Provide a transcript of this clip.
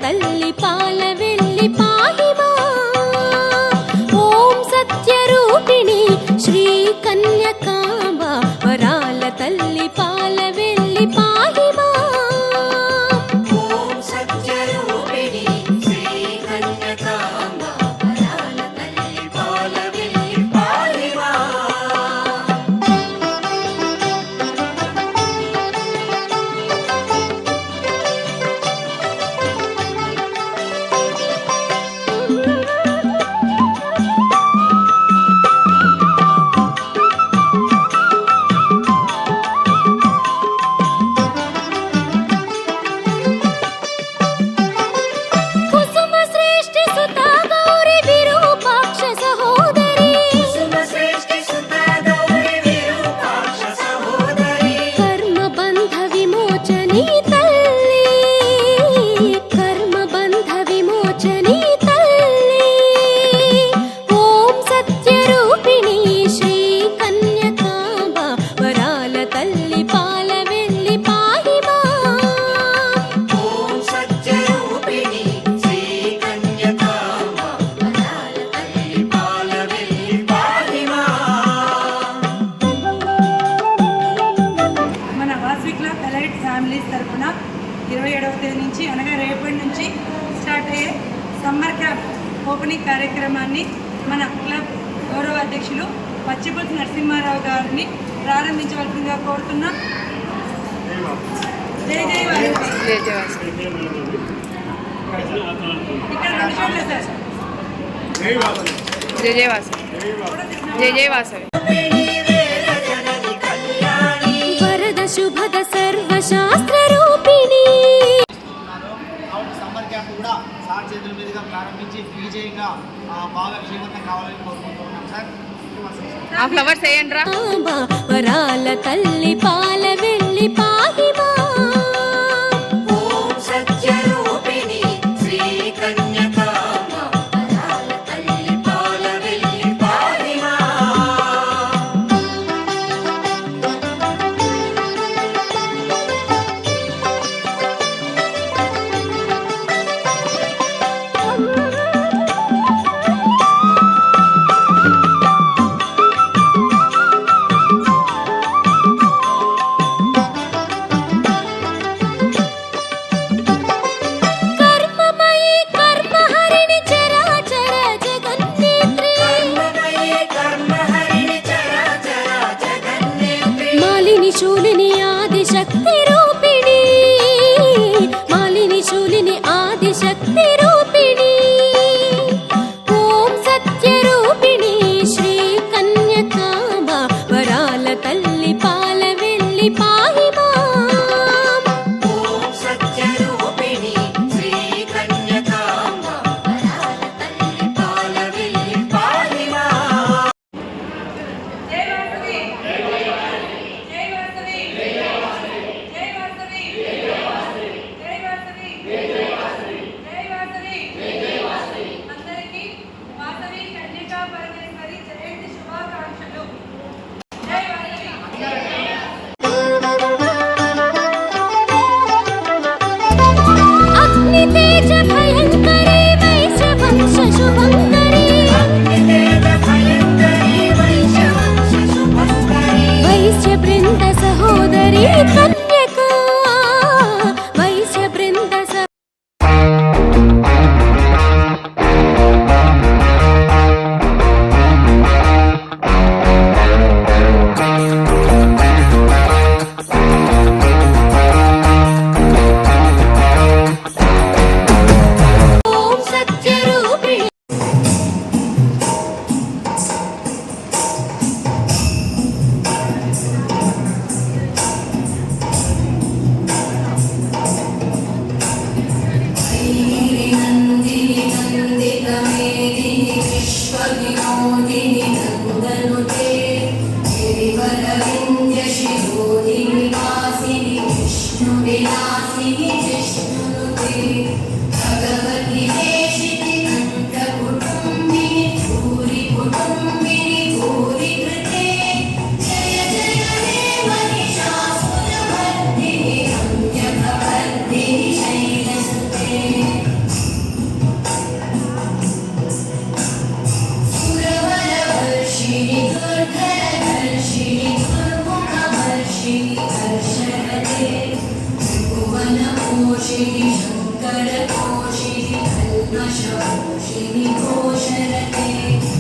తల్లి పాల వెల్లి పాహిమా ఓం సత్యరూపిణి శ్రీ కన్యకాంబ వరాల తల్లి పాల వెల్లి పాహిమా ఓం సత్యరూపిణి శ్రీ కన్యకాంబ వరాల తల్లి పాల వెల్లి పాహిమా ఫ్యామిలీస్ తరఫున 27వ తేదీ నుంచి అనగా రేపటి నుంచి స్టార్ట్ అయ్యే సమ్మర్ క్యాంప్ ఓపెనింగ్ కార్యక్రమాన్ని మన క్లబ్ గౌరవ అధ్యక్షులు పచ్చిపుల్స్ నరసింహారావు గారిని ప్రారంభించవలసిందిగా కోరుతున్నాం. జై జై వాసవి. ఇక్కడ 2 చోట్ల సార్. జై వాసవి. జై జై వాసవి. జై జై వాసవి. వరద శుభద సర్వశాస్త్ర రూపిణి సమ్మర్ క్యాంప్ కూడా సార్ చేతుల మీదుగా ప్రారంభించి విజయంగా బాగా క్షేమంగా కావాలని కోరుకుంటున్నాం సార్. ఆ ఫ్లవర్స్ వేయండి రా. వరాల తల్లి పాల వెల్లి పాహిమా ఓం సత్యరూపిణి శ్రీ కన్యకాంబ వరాల తల్లి పాల వెల్లి పాహిమా శూలిని ఆదిశక్తి రూపిణి మాలిని శూలిని ఆదిశక్తి రూపిణి ఓం సత్యరూపిణి శ్రీ కన్యకాంబ వరాల తల్లి పాల వెల్లి పాహిమా ఓం సత్యరూపిణి శ్రీ కన్యకాంబ వరాల తల్లి పాల వెల్లి పాహిమా జై వాసవి. జై వాసవి. జై వాసవి. జై घोषिणि शङ्करघोषिणि कल्मषघोषिणि घोषरते